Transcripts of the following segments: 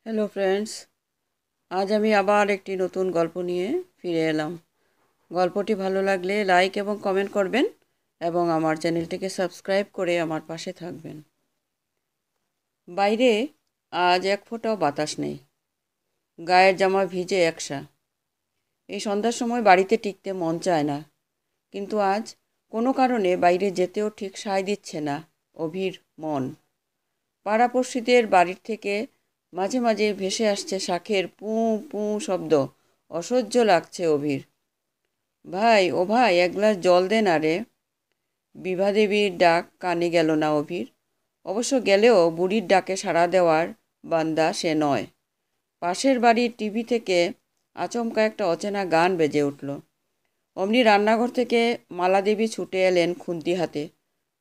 Hello friends, আজ আমি আবার একটি নতুন গল্প নিয়ে ফিরে এলাম। গল্পটি ভালো লাগলে লাইক এবং কমেন্ট করবেন এবং আমার চ্যানেলটিকে সাবস্ক্রাইব করে আমার পাশে থাকবেন। বাইরে আজ এক ফোঁটাও বাতাস নেই, গায়ের জামা ভিজে একসা। এই সন্ধ্যার সময় বাড়িতে টিকতে মন চায় না, কিন্তু আজ কোনো কারণে বাইরে যেতেও ঠিক সায় দিচ্ছে না অভির মন। পাড়াপড়শিদের বাড়ির থেকে মাঝে মাঝে ভেসে আসছে শাঁখের পুঁ পুঁ শব্দ। অসহ্য লাগছে অভির। ভাই, ও ভাই, এক গ্লাস জল দে না রে। বিভাদেবীর ডাক কানে গেল না অভির। অবশ্য গেলেও বুড়ির ডাকে সাড়া দেওয়ার বান্দা সে নয়। পাশের বাড়ির টিভি থেকে আচমকা একটা অচেনা গান বেজে উঠল। অমনি রান্নাঘর থেকে মালাদেবী ছুটে এলেন খুন্তি হাতে।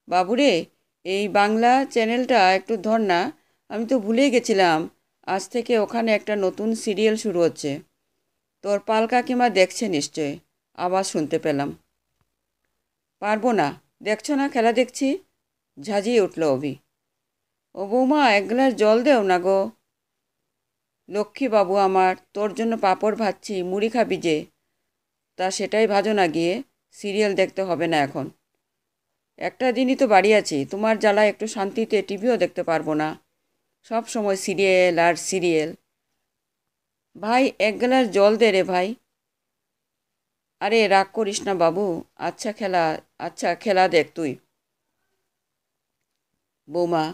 বাবুরে, এই বাংলা চ্যানেলটা একটু ধর না, আমি তো ভুলেই গেছিলাম। আজ থেকে ওখানে একটা নতুন সিরিয়াল শুরু হচ্ছে। তোর পাল কাকিমা দেখছে নিশ্চয়, আবার শুনতে পেলাম। পারবো না, দেখছো না খেলা দেখছি, ঝাঁঝিয়ে উঠল অভি। ও বৌমা, এক গ্লাস জল দেও না গো। লক্ষ্মী বাবু আমার, তোর জন্য পাঁপড় ভাজছি, মুড়ি খাবি যে। তা সেটাই ভাজো না গিয়ে, সিরিয়াল দেখতে হবে না এখন। একটা দিনই তো বাড়ি আছি, তোমার জ্বালায় একটু শান্তিতে টিভিও দেখতে পারবো না। সব সময় সিরিয়াল আর সিরিয়াল। ভাই, এক গ্লাস জল দে রে ভাই। আরে রাগ করিস না বাবু, আচ্ছা খেলা দেখ তুই। বৌমা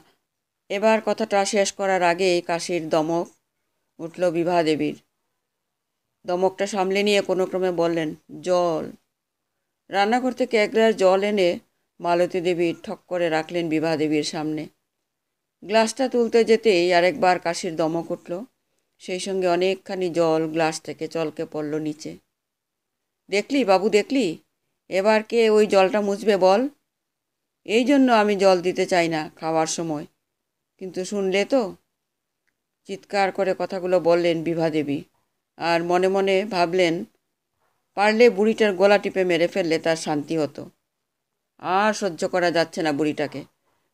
এবার কথাটা শেষ করার আগেই কাশির দমক উঠল বিভা দেবীর। দমকটা সামলে নিয়ে কোনো ক্রমে বললেন, জল। রান্নাঘর থেকে এক গ্লাস জল এনে মালতী দেবী ঠক করে রাখলেন বিভা দেবীর সামনে। গ্লাসটা তুলতে যেতেই আরেকবার কাশির দমক উঠল। সেই সঙ্গে অনেকখানি জল গ্লাস থেকে চলকে পড়ল নিচে। দেখলি বাবু, দেখলি? এবার কে ওই জলটা মুছবে বল? এই জন্য আমি জল দিতে চাই না খাওয়ার সময়। কিন্তু শুনলে তো? চিৎকার করে কথাগুলো বললেন বিভা দেবী, আর মনে মনে ভাবলেন, পারলে বুড়িটার গলা টিপে মেরে ফেললে তার শান্তি হতো। আর সহ্য করা যাচ্ছে না বুড়িটাকে।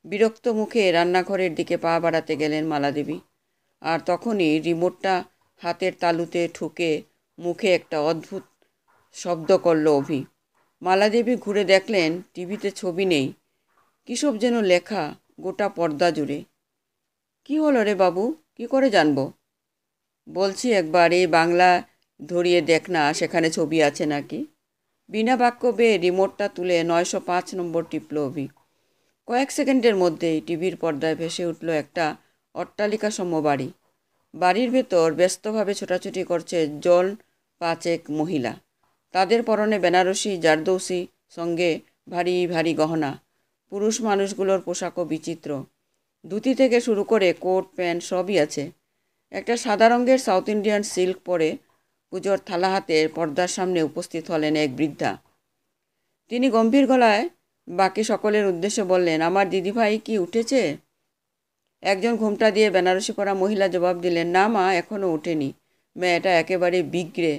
বিরক্ত মুখে রান্নাঘরের দিকে পা বাড়াতে গেলেন মালাদেবী। আর তখনই রিমোটটা হাতের তালুতে ঠুকে মুখে একটা অদ্ভুত শব্দ করল অভি। মালাদেবী ঘুরে দেখলেন টিভিতে ছবি নেই, কিসব যেন লেখা গোটা পর্দা জুড়ে। কি হলো রে বাবু, কি করে জানবো? বলছি একবার এই বাংলা ধরিয়ে দেখ না, সেখানে ছবি আছে নাকি। বিনা বাক্য বেয়ে রিমোটটা তুলে 905 নম্বর টিপল অভি। কয়েক সেকেন্ডের মধ্যেই টিভির পর্দায় ভেসে উঠল একটা অট্টালিকাসম বাড়ি। বাড়ির ভেতর ব্যস্তভাবে ছোটাছুটি করছে জন পাঁচেক মহিলা। তাদের পরনে বেনারসি জারদৌসি, সঙ্গে ভারী ভারী গহনা। পুরুষ মানুষগুলোর পোশাকও বিচিত্র। ধুতি থেকে শুরু করে কোট প্যান্ট সবই আছে। একটা সাদা রঙের সাউথ ইন্ডিয়ান সিল্ক পরে পুজোর থালা হাতে পর্দার সামনে উপস্থিত হলেন এক বৃদ্ধা। তিনি গম্ভীর গলায় বাকি সকলের উদ্দেশ্যে বললেন, আমার দিদিভাই কি উঠেছে? একজন ঘোমটা দিয়ে বেনারসি পরা মহিলা জবাব দিলেন, না মা, এখনও ওঠেনি। মেয়েটা একেবারে বিগড়ে।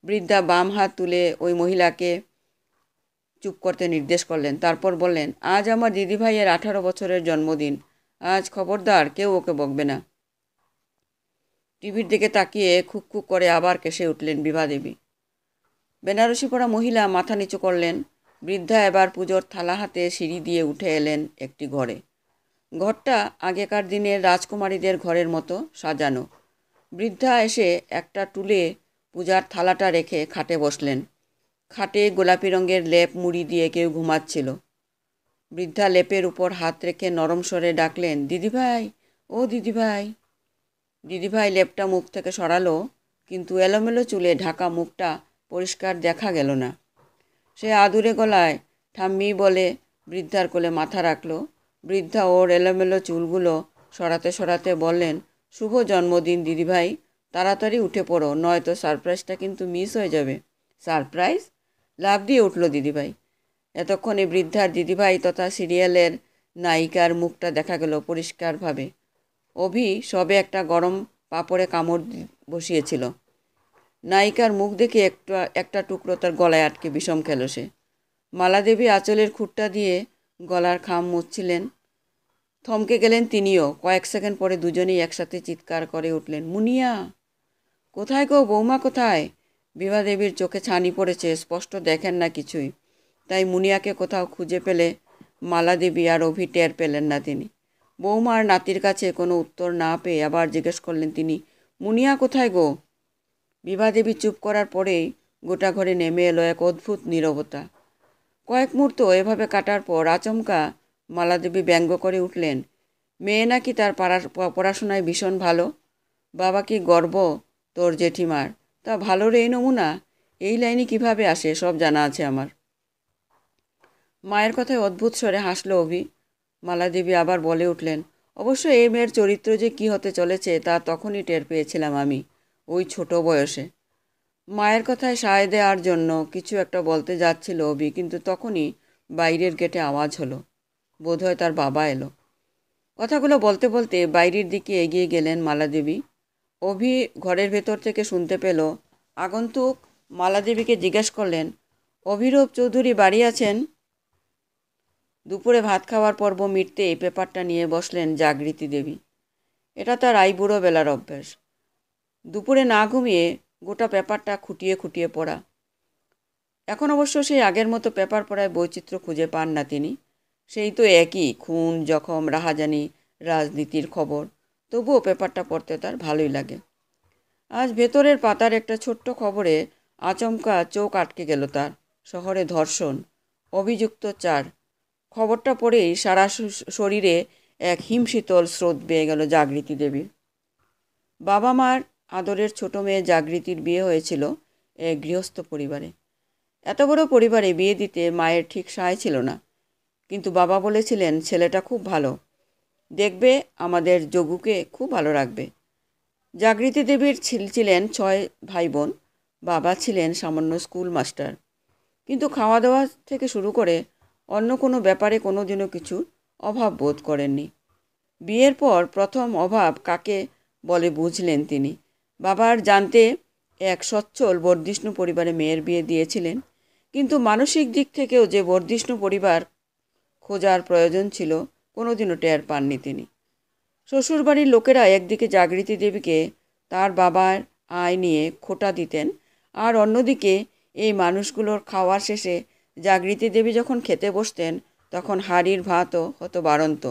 বৃদ্ধা বাম হাত তুলে ওই মহিলাকে চুপ করতে নির্দেশ করলেন। তারপর বললেন, আজ আমার দিদিভাইয়ের 18 বছরের জন্মদিন। আজ খবরদার কেউ ওকে বকবে না। টিভির দিকে তাকিয়ে খুক খুক করে আবার কেসে উঠলেন বিভা দেবী। বেনারসি পরা মহিলা মাথা নিচু করলেন। বৃদ্ধা এবার পুজোর থালা হাতে সিঁড়ি দিয়ে উঠে এলেন একটি ঘরে। ঘরটা আগেকার দিনের রাজকুমারীদের ঘরের মতো সাজানো। বৃদ্ধা এসে একটা টুলে পূজার থালাটা রেখে খাটে বসলেন। খাটে গোলাপি রঙের লেপ মুড়ি দিয়ে কেউ ঘুমাচ্ছিল। বৃদ্ধা লেপের উপর হাত রেখে নরম স্বরে ডাকলেন, দিদিভাই, ও দিদিভাই। দিদিভাই লেপটা মুখ থেকে সরালো, কিন্তু এলোমেলো চুলে ঢাকা মুখটা পরিষ্কার দেখা গেল না। সে আদুরে গলায় ঠাম্মি বলে বৃদ্ধার কোলে মাথা রাখল। বৃদ্ধা ওর এলোমেলো চুলগুলো সরাতে সরাতে বললেন, শুভ জন্মদিন দিদিভাই, তাড়াতাড়ি উঠে পড়ো, নয়তো সারপ্রাইজটা কিন্তু মিস হয়ে যাবে। সারপ্রাইজ? লাফ দিয়ে উঠল দিদিভাই। এতক্ষণে বৃদ্ধার দিদিভাই তথা সিরিয়ালের নায়িকার মুখটা দেখা গেল পরিষ্কারভাবে। অভি সবে একটা গরম পাঁপড়ে কামড় বসিয়েছিল। নায়িকার মুখ দেখে একটা টুকরো তার গলায় আটকে বিষম খেল সে। মালাদেবী আঁচলের খুঁটটা দিয়ে গলার খাম মুছছিলেন। থমকে গেলেন তিনিও। কয়েক সেকেন্ড পরে দুজনেই একসাথে চিৎকার করে উঠলেন, মুনিয়া! কোথায় গো, বৌমা কোথায়? বিভাদেবীর চোখে ছানি পড়েছে, স্পষ্ট দেখেন না কিছুই। তাই মুনিয়াকে কোথাও খুঁজে পেলে মালাদেবী আর অভি টের পেলেন না তিনি। বৌমা আর নাতির কাছে কোনো উত্তর না পেয়ে আবার জিজ্ঞেস করলেন তিনি, মুনিয়া কোথায় গো? বিভাদেবী চুপ করার পরেই গোটা ঘরে নেমে এলো এক অদ্ভুত নীরবতা। কয়েক মুহূর্ত এভাবে কাটার পর আচমকা মালাদেবী ব্যঙ্গ করে উঠলেন, মেয়ে নাকি তার পড়াশোনায় ভীষণ ভালো। বাবা কি গর্ব তোর জেঠিমার। তা ভালোর এই নমুনা, এই লাইনে কিভাবে আসে সব জানা আছে আমার। মায়ের কথায় অদ্ভুত স্বরে হাসল অভি। মালাদেবী আবার বলে উঠলেন, অবশ্য এই মেয়ের চরিত্র যে কী হতে চলেছে তা তখনই টের পেয়েছিলাম আমি, ওই ছোট বয়সে। মায়ের কথায় সায় দেওয়ার জন্য কিছু একটা বলতে যাচ্ছিল অভি, কিন্তু তখনই বাইরের গেটে আওয়াজ হলো। বোধহয় তার বাবা এলো। কথাগুলো বলতে বলতে বাইরের দিকে এগিয়ে গেলেন মালাদেবী। অভি ঘরের ভেতর থেকে শুনতে পেল। আগন্তুক মালাদেবীকে জিজ্ঞেস করলেন, অভিরূপ চৌধুরী বাড়ি আছেন? দুপুরে ভাত খাওয়ার পর্ব মিটতে এই পেপারটা নিয়ে বসলেন জাগৃতি দেবী। এটা তার আইবুড়ো বেলার অভ্যাস। দুপুরে না ঘুমিয়ে গোটা পেপারটা খুঁটিয়ে খুঁটিয়ে পড়া। এখন অবশ্য সেই আগের মতো পেপার পড়ায় বৈচিত্র্য খুঁজে পান না তিনি। সেই তো একই খুন, জখম, রাহাজানি, রাজনীতির খবর। তবুও পেপারটা পড়তে তার ভালোই লাগে। আজ ভেতরের পাতার একটা ছোট্ট খবরে আচমকা চোখ আটকে গেল তার। শহরে ধর্ষণ, অভিযুক্ত 4। খবরটা পড়েই সারা শরীরে এক হিমশীতল স্রোত বেয়ে গেল জাগৃতি দেবীর। বাবা মার আদরের ছোট মেয়ে জাগৃতির বিয়ে হয়েছিল এক গৃহস্থ পরিবারে। এত বড় পরিবারে বিয়ে দিতে মায়ের ঠিক সায় ছিল না, কিন্তু বাবা বলেছিলেন ছেলেটা খুব ভালো, দেখবে আমাদের যোগুকে খুব ভালো রাখবে। জাগৃতি দেবীর ছিলেন 6 ভাই বোন। বাবা ছিলেন সামান্য স্কুল মাস্টার, কিন্তু খাওয়া দাওয়া থেকে শুরু করে অন্য কোনো ব্যাপারে কোনোদিনও কিছু অভাব বোধ করেননি। বিয়ের পর প্রথম অভাব কাকে বলে বুঝলেন তিনি। বাবার জানতে এক সচ্ছল বর্ধিষ্ণু পরিবারে মেয়ের বিয়ে দিয়েছিলেন, কিন্তু মানসিক দিক থেকেও যে বর্ধিষ্ণু পরিবার খোঁজার প্রয়োজন ছিল কোনোদিনও টের পাননি তিনি। শ্বশুরবাড়ির লোকেরা একদিকে জাগৃতি দেবীকে তার বাবার আয় নিয়ে খোঁটা দিতেন, আর অন্যদিকে এই মানুষগুলোর খাওয়ার শেষে জাগৃতি দেবী যখন খেতে বসতেন তখন হাঁড়ির ভাতও হতো বাড়ন্ত।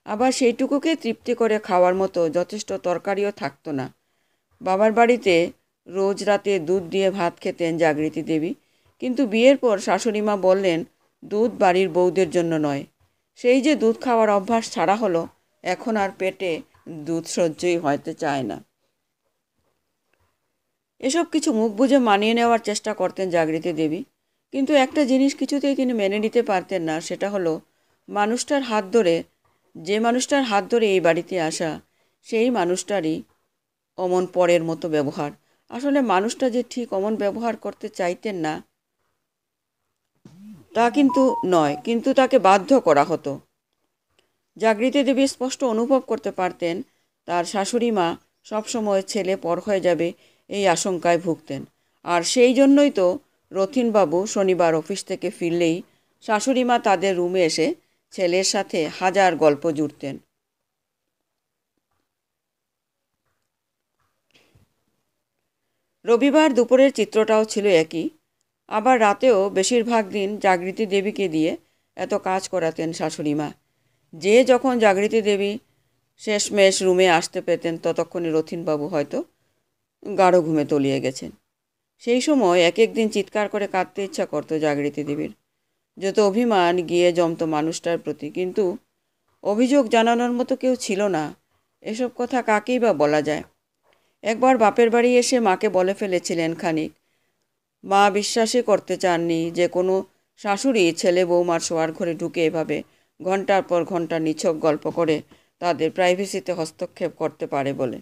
আবার সেইটুকুকে তৃপ্তি করে খাওয়ার মতো যথেষ্ট তরকারিও থাকতো না। বাবার বাড়িতে রোজ রাতে দুধ দিয়ে ভাত খেতেন জাগৃতি দেবী, কিন্তু বিয়ের পর শাশুড়ি মা বললেন দুধ বাড়ির বউদের জন্য নয়। সেই যে দুধ খাওয়ার অভ্যাস ছাড়া হলো, এখন আর পেটে দুধ সহ্যই হতে চায় না। এসব কিছু মুখ বুজে মানিয়ে নেওয়ার চেষ্টা করতেন জাগৃতি দেবী, কিন্তু একটা জিনিস কিছুতেই তিনি মেনে নিতে পারতেন না, সেটা হলো যে মানুষটার হাত ধরে এই বাড়িতে আসা, সেই মানুষটারই অমন পরের মতো ব্যবহার। আসলে মানুষটা যে ঠিক অমন ব্যবহার করতে চাইতেন না তা কিন্তু নয়, কিন্তু তাকে বাধ্য করা হতো। জাগৃতি দেবী স্পষ্ট অনুভব করতে পারতেন তার শাশুড়ি মা সবসময় ছেলে পর হয়ে যাবে এই আশঙ্কায় ভুগতেন। আর সেই জন্যই তো রথিনবাবু শনিবার অফিস থেকে ফিরলেই শাশুড়ি মা তাদের রুমে এসে ছেলের সাথে হাজার গল্প জুড়তেন। রবিবার দুপুরের চিত্রটাও ছিল একই। আবার রাতেও বেশিরভাগ দিন জাগৃতি দেবীকে দিয়ে এত কাজ করাতেন শাশুড়ি মা। যে যখন জাগৃতি দেবী শেষমেশ রুমে আসতে পেতেন ততক্ষণে রথিনবাবু হয়তো গাঢ় ঘুমে তলিয়ে গেছেন। সেই সময় এক এক দিন চিৎকার করে কাঁদতে ইচ্ছা করতো জাগৃতি দেবীর। যত অভিমান গিয়ে জমতো মানুষটার প্রতি, কিন্তু অভিযোগ জানানোর মতো কেউ ছিল না। এসব কথা কাকেই বা বলা যায়। একবার বাপের বাড়ি এসে মাকে বলে ফেলেছিলেন খানিক। মা বিশ্বাসই করতে চাননি যে কোনো শাশুড়ি ছেলে বৌমার শোয়ার ঘরে ঢুকে এভাবে ঘন্টার পর ঘন্টা নিছক গল্প করে তাদের প্রাইভেসিতে হস্তক্ষেপ করতে পারে বলে।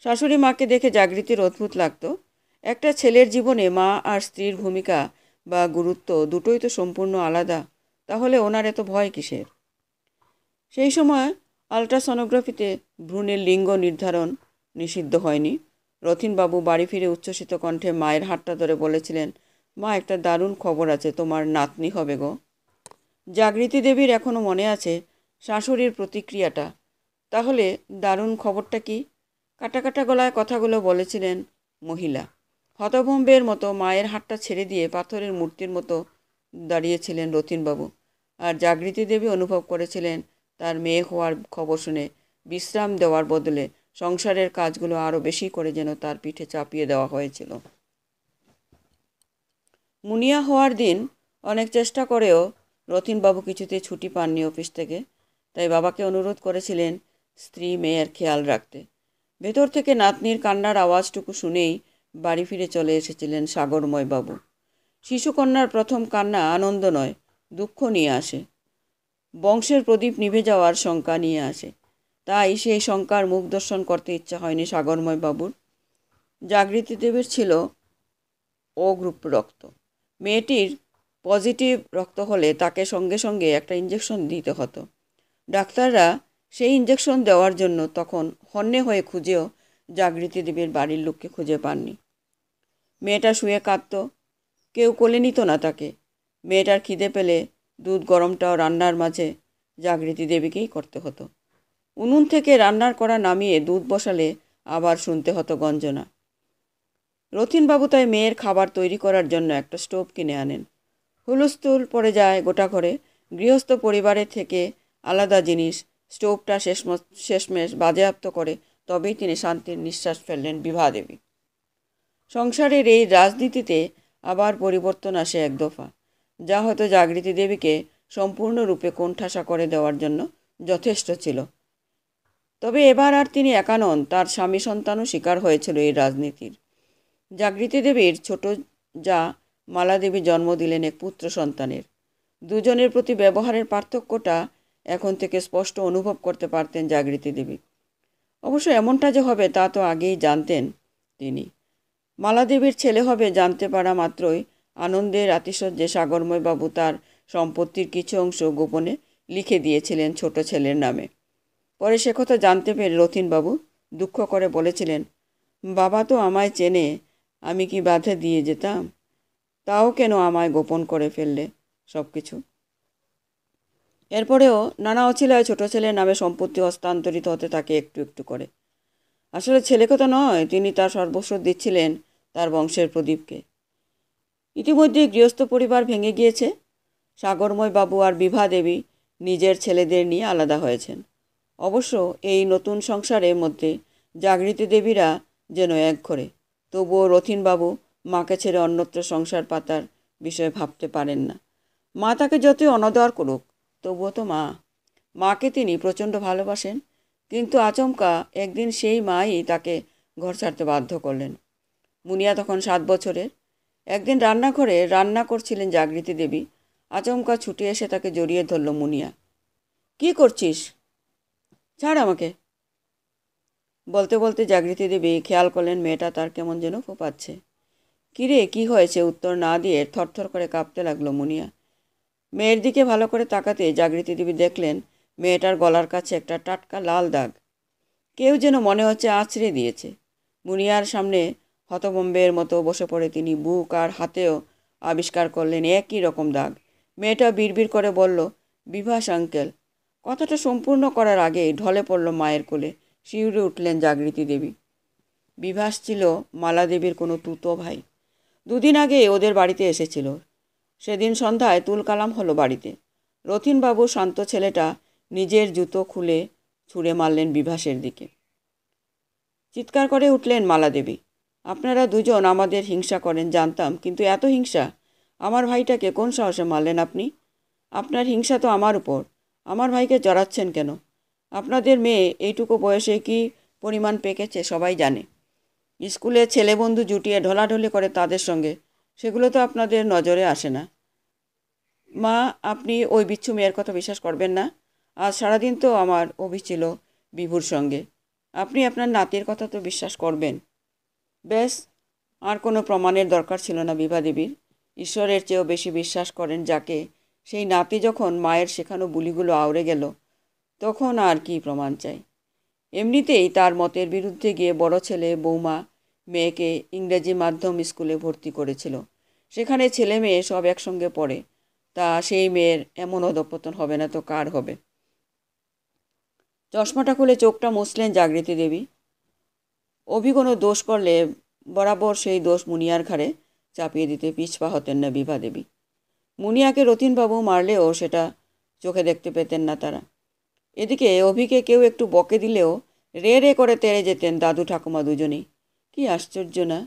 শাশুড়ি মাকে দেখে জাগৃতির অদ্ভুত লাগতো। একটা ছেলের জীবনে মা আর স্ত্রীর ভূমিকা বা গুরুত্ব দুটোই তো সম্পূর্ণ আলাদা, তাহলে ওনার এত ভয় কিসের? সেই সময় আলট্রাসনোগ্রাফিতে ভ্রূণের লিঙ্গ নির্ধারণ নিষিদ্ধ হয়নি। রথিনবাবু বাড়ি ফিরে উচ্ছ্বসিত কণ্ঠে মায়ের হাতটা ধরে বলেছিলেন, মা, একটা দারুণ খবর আছে, তোমার নাতনি হবে গো। জাগৃতি দেবীর এখনও মনে আছে শাশুড়ির প্রতিক্রিয়াটা। তাহলে দারুণ খবরটা কি? কাটা কাটা গলায় কথাগুলো বলেছিলেন মহিলা। হতভম্বের মতো মায়ের হাতটা ছেড়ে দিয়ে পাথরের মূর্তির মতো দাঁড়িয়েছিলেন রতিনবাবু। আর জাগৃতি দেবী অনুভব করেছিলেন তার মেয়ে হওয়ার খবর শুনে বিশ্রাম দেওয়ার বদলে সংসারের কাজগুলো আরও বেশি করে যেন তার পিঠে চাপিয়ে দেওয়া হয়েছিল। মুনিয়া হওয়ার দিন অনেক চেষ্টা করেও রতিনবাবু কিছুতেই ছুটি পাননি অফিস থেকে। তাই বাবাকে অনুরোধ করেছিলেন স্ত্রী মেয়ের খেয়াল রাখতে। ভেতর থেকে নাতনির কান্নার আওয়াজটুকু শুনেই বাড়ি ফিরে চলে এসেছিলেন সাগরময় বাবু। শিশুকন্যার প্রথম কান্না আনন্দ নয়, দুঃখ নিয়ে আসে। বংশের প্রদীপ নিভে যাওয়ার শঙ্কা নিয়ে আসে। তাই সেই শঙ্কার মুখ দর্শন করতে ইচ্ছা হয়নি সাগরময় বাবুর। জাগৃতি দেবীর ছিল ও গ্রুপ রক্ত। মেয়েটির পজিটিভ রক্ত হলে তাকে সঙ্গে সঙ্গে একটা ইঞ্জেকশন দিতে হতো। ডাক্তাররা সেই ইঞ্জেকশন দেওয়ার জন্য তখন হন্যে হয়ে খুঁজেও জাগৃতি দেবীর বাড়ির লোককে খুঁজে পাননি। মেয়েটা শুয়ে কাঁদত, কেউ কোলে নিত না তাকে। মেয়েটার খিদে পেলে দুধ গরমটাও রান্নার মাঝে জাগৃতি দেবীকেই করতে হতো। উনুন থেকে রান্নার করা নামিয়ে দুধ বসালে আবার শুনতে হতো গঞ্জনা। রতিনবাবু তাই মেয়ের খাবার তৈরি করার জন্য একটা স্টোভ কিনে আনেন। হুলস্থুল পড়ে যায় গোটা ঘরে। গৃহস্থ পরিবারের থেকে আলাদা জিনিস স্টোভটা শেষমেশ বাজেয়াপ্ত করে তবেই তিনি শান্তির নিঃশ্বাস ফেললেন বিভাদেবী। সংসারের এই রাজনীতিতে আবার পরিবর্তন আসে এক দফা, যা হয়তো জাগৃতি দেবীকে সম্পূর্ণরূপে কোণঠাসা করে দেওয়ার জন্য যথেষ্ট ছিল। তবে এবার আর তিনি একা নন, তার স্বামী সন্তানও শিকার হয়েছিল এই রাজনীতির। জাগৃতি দেবীর ছোট যা মালা দেবী জন্ম দিলেন এক পুত্র সন্তানের। দুজনের প্রতি ব্যবহারের পার্থক্যটা এখন থেকে স্পষ্ট অনুভব করতে পারতেন জাগৃতি দেবী। অবশ্য এমনটা যে হবে তা তো আগেই জানতেন তিনি। মালা দেবীর ছেলে হবে জানতে পারা মাত্রই আনন্দের আতিশয্যে সাগরময় বাবু তার সম্পত্তির কিছু অংশ গোপনে লিখে দিয়েছিলেন ছোট ছেলের নামে। পরে সে কথা জানতে পেরে রতিনবাবু দুঃখ করে বলেছিলেন, বাবা তো আমায় চেনে, আমি কি বাধা দিয়ে যেতাম? তাও কেন আমায় গোপন করে ফেললে সব কিছু? এরপরেও নানা অছিলায় ছোট ছেলের নামে সম্পত্তি হস্তান্তরিত হতে থাকে একটু একটু করে। আসলে ছেলে কথা নয়, তিনি তার সর্বস্ব দিচ্ছিলেন তার বংশের প্রদীপকে। ইতিমধ্যে গৃহস্থ পরিবার ভেঙে গিয়েছে। সাগরময় বাবু আর বিভা দেবী নিজের ছেলেদের নিয়ে আলাদা হয়েছেন। অবশ্য এই নতুন সংসারের মধ্যে জাগৃতি দেবীরা যেন এক ঘরে। তবুও রথিনবাবু মাকে ছেড়ে অন্যত্র সংসার পাতার বিষয়ে ভাবতে পারেন না। মা তাকে যতই অনাদর করুক, তবুও তো মা। মাকে তিনি প্রচণ্ড ভালোবাসেন, কিন্তু আচমকা একদিন সেই মাই তাকে ঘর ছাড়তে বাধ্য করলেন। মুনিয়া তখন 7 বছরের। একদিন রান্নাঘরে রান্না করছিলেন জাগৃতি দেবী। আচমকা ছুটে এসে তাকে জড়িয়ে ধরল মুনিয়া। কি করছিস? ছাড় আমাকে। বলতে বলতে জাগৃতি দেবী খেয়াল করলেন মেয়েটা তার কেমন যেন ফোঁপাচ্ছে। কিরে, কি হয়েছে? উত্তর না দিয়ে থরথর করে কাঁপতে লাগলো মুনিয়া। মেয়ের দিকে ভালো করে তাকাতে জাগৃতি দেবী দেখলেন মেয়েটার গলার কাছে একটা টাটকা লাল দাগ। কেউ যেন মনে হচ্ছে আঁচড়ে দিয়েছে। মুনিয়ার সামনে হতভম্বের মতো বসে পড়ে তিনি বুক আর হাতেও আবিষ্কার করলেন একই রকম দাগ। মেয়েটা বিড়বিড় করে বলল, বিভাস আঙ্কেল। কথাটা সম্পূর্ণ করার আগেই ঢলে পড়ল মায়ের কোলে। শিউরে উঠলেন জাগৃতি দেবী। বিভাস ছিল মালা দেবীর কোনো তুতো ভাই। 2 দিন আগে ওদের বাড়িতে এসেছিল। সেদিন সন্ধ্যায় তুলকালাম হলো বাড়িতে। রথিনবাবু শান্ত ছেলেটা নিজের জুতো খুলে ছুঁড়ে মারলেন বিভাসের দিকে। চিৎকার করে উঠলেন মালা দেবী, আপনারা দুজন আমাদের হিংসা করেন জানতাম, কিন্তু এত হিংসা? আমার ভাইটাকে কোন সাহসে মারলেন আপনি? আপনার হিংসা তো আমার উপর। আমার ভাইকে জড়াচ্ছেন কেন? আপনাদের মেয়ে এইটুকু বয়সে কি পরিমাণ পেকেছে সবাই জানে। স্কুলে ছেলে বন্ধু জুটিয়ে ঢলাঢলি করে তাদের সঙ্গে, সেগুলো তো আপনাদের নজরে আসে না। মা, আপনি ওই বিচ্ছু মেয়ের কথা বিশ্বাস করবেন না। আজ সারাদিন তো আমার অভি ছিল বিভুর সঙ্গে। আপনি আপনার নাতির কথা তো বিশ্বাস করবেন। ব্যাস, আর কোনো প্রমাণের দরকার ছিল না বিভা দেবীর। ঈশ্বরের চেয়েও বেশি বিশ্বাস করেন যাকে, সেই নাতি যখন মায়ের শেখানো বুলিগুলো আউড়ে গেল, তখন আর কি প্রমাণ চাই? এমনিতেই তার মতের বিরুদ্ধে গিয়ে বড় ছেলে বৌমা মেয়েকে ইংরেজি মাধ্যম স্কুলে ভর্তি করেছিল। সেখানে ছেলে মেয়ে সব একসঙ্গে পড়ে। তা সেই মেয়ের এমন অধঃপতন হবে না তো কার হবে? চশমাটা খুলে চোখটা মুছলেন জাগৃতি দেবী। অভি কোনো দোষ করলে বরাবর সেই দোষ মুনিয়ার ঘাড়ে চাপিয়ে দিতে পিছপা হতেন না বিভা দেবী। মুনিয়াকে রতিনবাবু মারলেও সেটা চোখে দেখতে পেতেন না তারা। এদিকে অভিকে কেউ একটু বকে দিলেও রে রে করে তেড়ে যেতেন দাদু ঠাকুমা দুজনেই। কি আশ্চর্য না!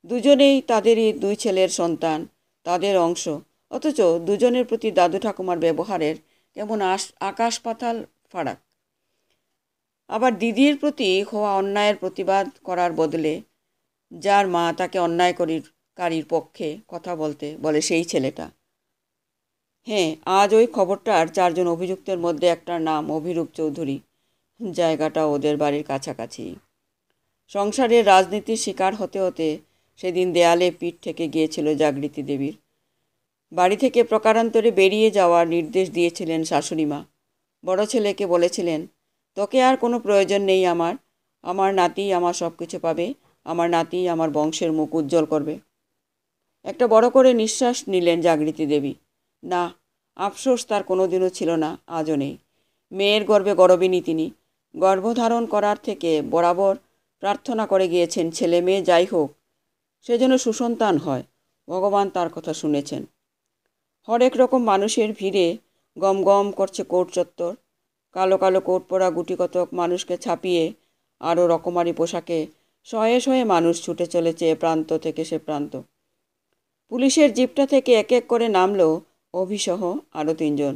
দুজনেই তাদেরই দুই ছেলের সন্তান, তাদের অংশ, অথচ দুজনের প্রতি দাদু ঠাকুমার ব্যবহারের কেমন আকাশ পাতাল ফারাক। আবার দিদির প্রতি হওয়া অন্যায়ের প্রতিবাদ করার বদলে যার মা তাকে অন্যায়কারীর পক্ষে কথা বলতে বলে সেই ছেলেটা। হ্যাঁ, আজ ওই খবরটার 4 জন অভিযুক্তের মধ্যে একটার নাম অভিরূপ চৌধুরী। জায়গাটা ওদের বাড়ির কাছাকাছি। সংসারের রাজনীতির শিকার হতে হতে সেদিন দেয়ালে পিঠ থেকে গিয়েছিল জাগৃতি দেবীর। বাড়ি থেকে প্রকারান্তরে বেরিয়ে যাওয়ার নির্দেশ দিয়েছিলেন শাশুড়িমা। বড় ছেলেকে বলেছিলেন, তোকে আর কোনো প্রয়োজন নেই আমার। আমার নাতি আমার সব কিছু পাবে। আমার নাতি আমার বংশের মুখ উজ্জ্বল করবে। একটা বড় করে নিঃশ্বাস নিলেন জাগৃতি দেবী। না, আফসোস তার কোনোদিনও ছিল না, আজও নেই। মেয়ের গর্ভে গর্বিণী তিনি। গর্ভধারণ করার থেকে বরাবর প্রার্থনা করে গিয়েছেন ছেলে মেয়ে যাই হোক সে যেন সুসন্তান হয়। ভগবান তার কথা শুনেছেন। হরেক রকম মানুষের ভিড়ে গম গম করছে কোর্ট চত্বর। কালো কালো কোট পরা গুটিকতক মানুষকে ছাপিয়ে আরও রকমারি পোশাকে শয়ে শয়ে মানুষ ছুটে চলেছে এ প্রান্ত থেকে সে প্রান্ত। পুলিশের জিপটা থেকে এক এক করে নামলো অভিসহ আরও 3 জন।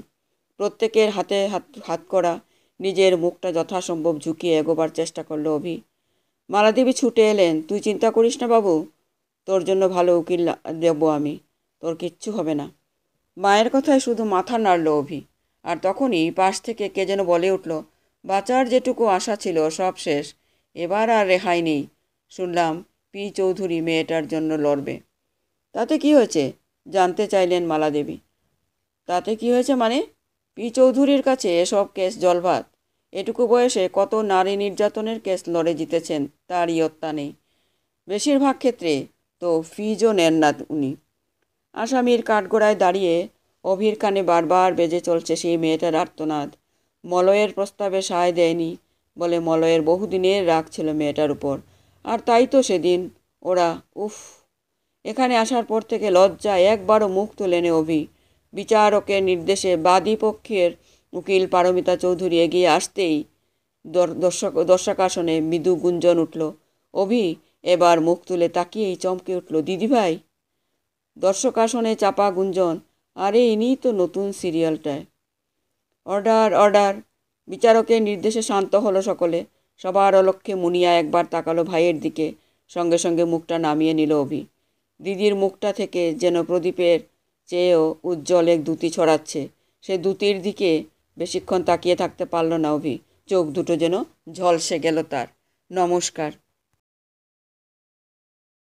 প্রত্যেকের হাতে হাত করা, নিজের মুখটা যথাসম্ভব ঝুঁকিয়ে এগোবার চেষ্টা করলো অভি। মালাদেবী ছুটে এলেন। তুই চিন্তা করিস না বাবু, তোর জন্য ভালো উকিল দেবো আমি, তোর কিচ্ছু হবে না। মায়ের কথায় শুধু মাথা নাড়ল অভি। আর তখনই পাশ থেকে কে যেন বলে উঠল, বাঁচার যেটুকু আশা ছিল সব শেষ, এবার আর রেহাই নেই। শুনলাম পি চৌধুরী মেয়েটার জন্য লড়বে। তাতে কি হয়েছে? জানতে চাইলেন মালাদেবী। তাতে কি হয়েছে মানে? পি চৌধুরীর কাছে এসব কেস জলভাত। এটুকু বয়সে কত নারী নির্যাতনের কেস লড়ে জিতেছেন, তার ইয়ত্তা নেই। বেশিরভাগ ক্ষেত্রে তো ফিজও নেন না উনি। আসামির কাঠগড়ায় দাঁড়িয়ে অভির কানে বারবার বেজে চলছে সেই মেয়েটার আর্তনাদ। মলয়ের প্রস্তাবে সায় দেয়নি বলে মলয়ের বহুদিনের রাগ ছিল মেয়েটার উপর। আর তাই তো সেদিন ওরা এখানে আসার পর থেকে লজ্জায় একবারও মুখ তোলেনি অভি। বিচারকের নির্দেশে বাদী পক্ষের উকিল পারমিতা চৌধুরী এগিয়ে আসতেই দর্শকাসনে মৃদু গুঞ্জন উঠল। অভি এবার মুখ তুলে তাকিয়েই চমকে উঠল, দিদিভাই। দর্শকাসনে চাপা গুঞ্জন, আরে ইনিই তো নতুন সিরিয়ালটায়। Order order. বিচারকের নির্দেশে শান্ত হলো সকলে। সবার অলক্ষ্যে মুনিয়া একবার তাকালো ভাইয়ের দিকে, সঙ্গে সঙ্গে মুখটা নামিয়ে নিল অভি। দিদির মুখটা থেকে যেন প্রদীপের চেয়েও উজ্জ্বল এক দ্যুতি ছড়াচ্ছে। সে দ্যুতির দিকে বেশিক্ষণ তাকিয়ে থাকতে পারল না অভি। চোখ দুটো যেন ঝলসে গেল তার। নমস্কার।